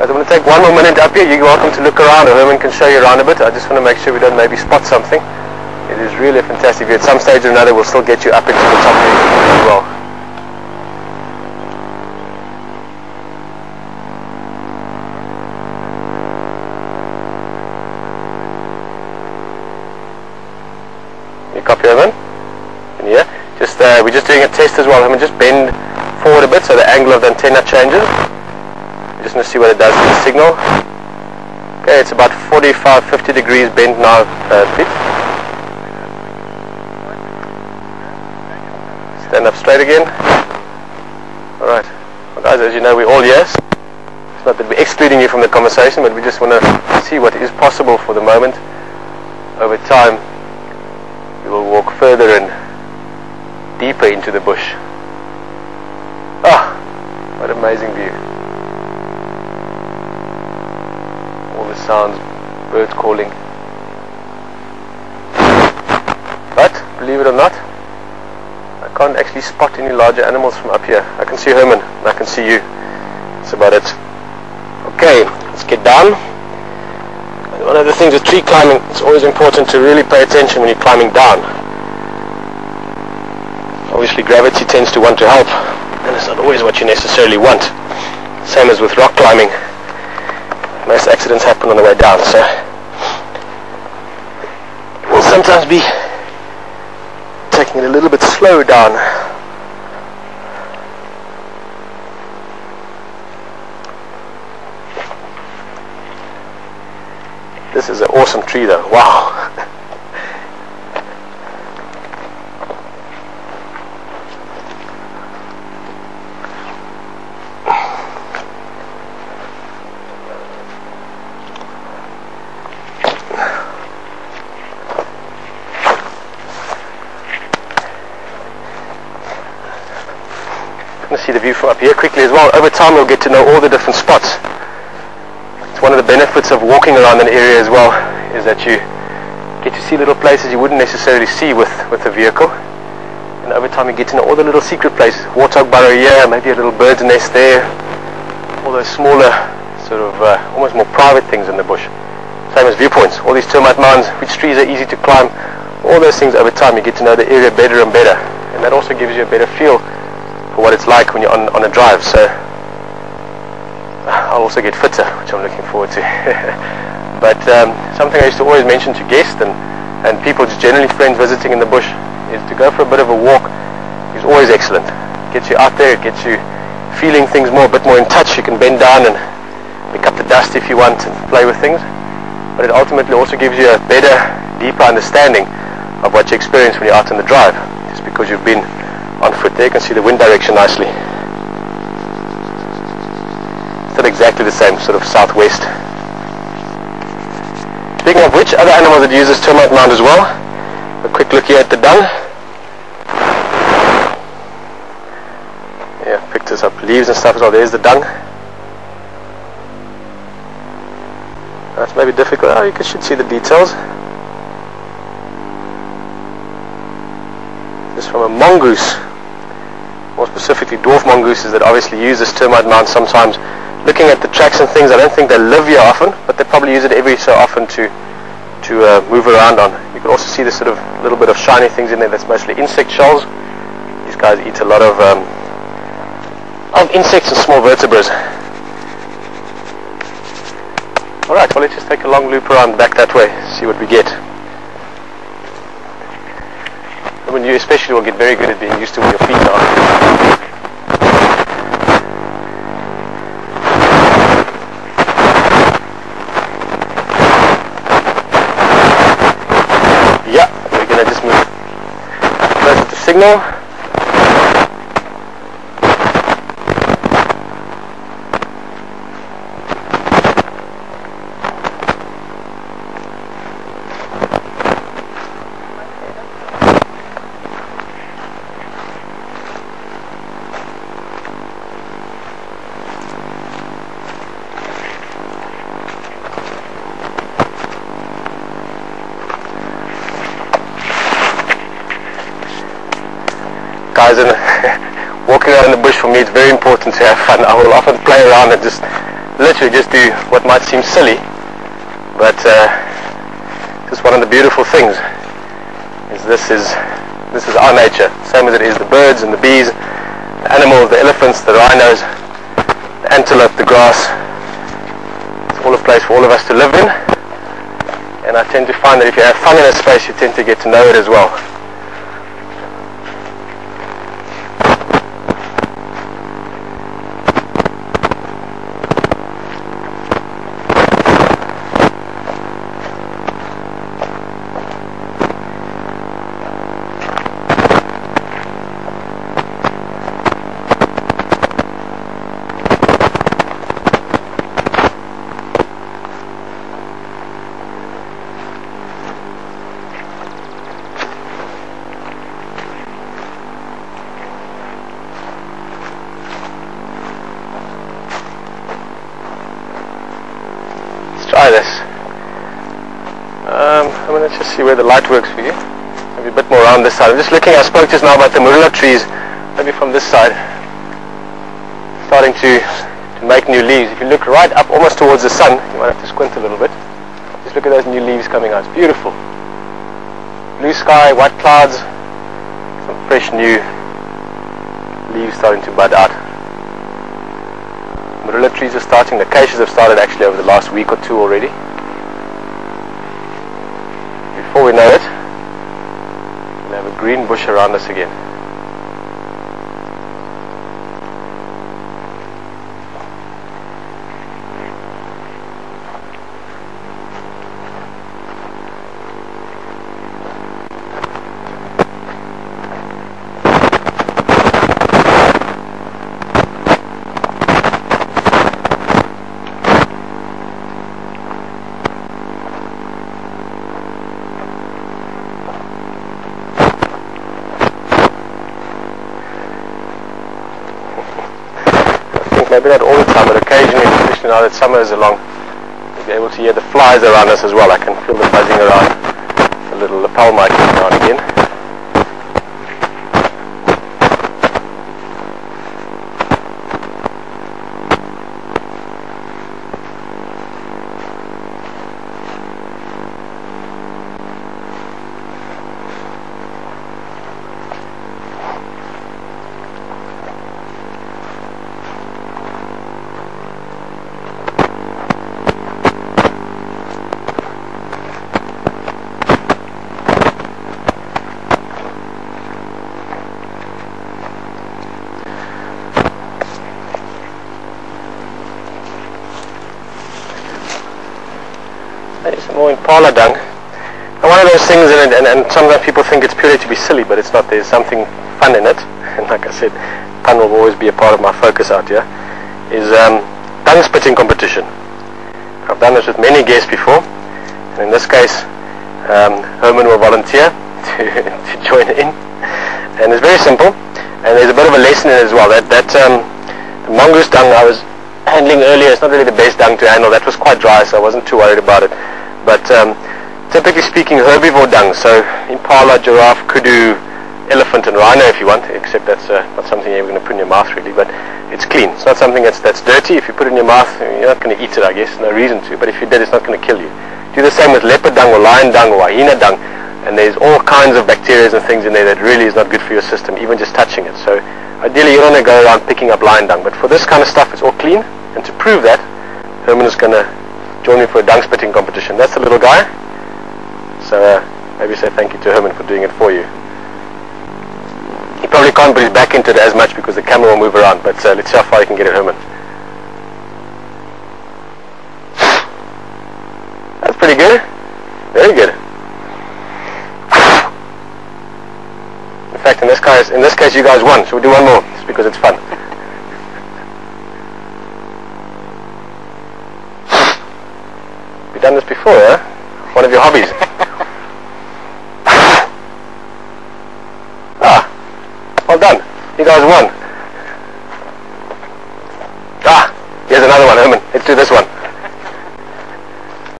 I'm going to take one more minute up here. You're welcome to look around, or Herman can show you around a bit. I just want to make sure we don't maybe spot something. It is really a fantastic view. At some stage or another we'll still get you up into the top here as well. You copy, Herman? Can you hear? We're just doing a test as well. Herman, just bend forward a bit so the angle of the antenna changes. We're just going to see what it does to the signal. Okay, it's about 45-50 degrees bent now, Pete. Stand up straight again. Alright. Well, guys, as you know, we're all yes. It's not that we're excluding you from the conversation, but we just want to see what is possible for the moment. Over time, we will walk further and deeper into the bush. Ah, what an amazing view. All the sounds, birds calling. But, believe it or not, I can't actually spot any larger animals from up here. I can see Herman, and I can see you. That's about it. Okay, let's get down. And one of the things with tree climbing, it's always important to really pay attention when you're climbing down. Obviously gravity tends to want to help, and it's not always what you necessarily want. Same as with rock climbing. Most accidents happen on the way down, so we'll sometimes be taking it a little bit slow down. This is an awesome tree though, wow. See the view from up here quickly as well. Over time we'll get to know all the different spots. It's one of the benefits of walking around an area as well, is that you get to see little places you wouldn't necessarily see with a vehicle. And over time you get to know all the little secret places. Warthog burrow here, maybe a little bird's nest there. All those smaller, sort of almost more private things in the bush. Same as viewpoints, all these termite mounds, which trees are easy to climb. All those things over time you get to know the area better and better. And that also gives you a better feel for what it's like when you're on a drive. So I'll also get fitter, which I'm looking forward to. But something I used to always mention to guests and people, just generally friends visiting in the bush, is to go for a bit of a walk is always excellent. It gets you out there, it gets you feeling things more, a bit more in touch. You can bend down and pick up the dust if you want and play with things. But it ultimately also gives you a better, deeper understanding of what you experience when you're out on the drive, just because you've been on foot. There you can see the wind direction nicely. It's not exactly the same, sort of southwest. Speaking of which, other animals that use this termite mound as well. A quick look here at the dung. Yeah, picked us up leaves and stuff as well. There's the dung. That's maybe difficult. Oh, you should see the details. This is from a mongoose. More specifically dwarf mongooses that obviously use this termite mound sometimes. Looking at the tracks and things, I don't think they live here often, but they probably use it every so often to move around on. You can also see this sort of little bit of shiny things in there. That's mostly insect shells. These guys eat a lot of insects and small vertebrates. Alright, well, let's just take a long loop around back that way, see what we get. When you especially will get very good at being used to where your feet are. Yeah, we're going to just move closer to signal. Guys, and walking around in the bush, for me it's very important to have fun. I will often play around and just literally just do what might seem silly, but just one of the beautiful things is this is our nature, same as it is the birds and the bees, the animals, the elephants, the rhinos, the antelope, the grass. It's all a place for all of us to live in, and I tend to find that if you have fun in a space, you tend to get to know it as well. Try this. Let's just see where the light works for you. Maybe a bit more around this side. I'm just looking, I spoke just now about the marula trees, maybe from this side, starting to make new leaves. If you look right up almost towards the sun, you might have to squint a little bit. Just look at those new leaves coming out. It's beautiful. Blue sky, white clouds, some fresh new leaves starting to bud out. Marula trees are starting, the acacias have started actually over the last week or two already. Before we know it, we'll have a green bush around us again. Maybe not all the time, but occasionally, especially now that summer is along, you'll be able to hear the flies around us as well. I can feel them buzzing around the little lapel mic now and again. Some more impala dung. And one of those things, and sometimes people think it's purely to be silly, but it's not. There's something fun in it. And like I said, fun will always be a part of my focus out here. Is dung spitting competition. I've done this with many guests before, and in this case, Herman will volunteer to join in. And it's very simple, and there's a bit of a lesson in it as well. The mongoose dung I was handling earlier, it's not really the best dung to handle. That was quite dry, so I wasn't too worried about it. But typically speaking, herbivore dung, so impala, giraffe, kudu, elephant and rhino if you want, except that's not something you're going to put in your mouth really, but it's clean. It's not something that's dirty. If you put it in your mouth, you're not going to eat it, I guess. No reason to, but if you did, it's not going to kill you. Do the same with leopard dung or lion dung or hyena dung, and there's all kinds of bacteria and things in there that really is not good for your system, even just touching it. So ideally you don't want to go around picking up lion dung, but for this kind of stuff it's all clean. And to prove that, Herman is going to join me for a dung spitting competition. That's the little guy. So maybe say thank you to Herman for doing it for you. He probably can't put his back into it as much because the camera will move around, but let's see how far you can get it, Herman. That's pretty good. Very good. In fact, in this case, you guys won. So we'll do one more, just because it's fun. You've done this before, huh? One of your hobbies. Well done. You guys won. Here's another one, Herman. Let's do this one.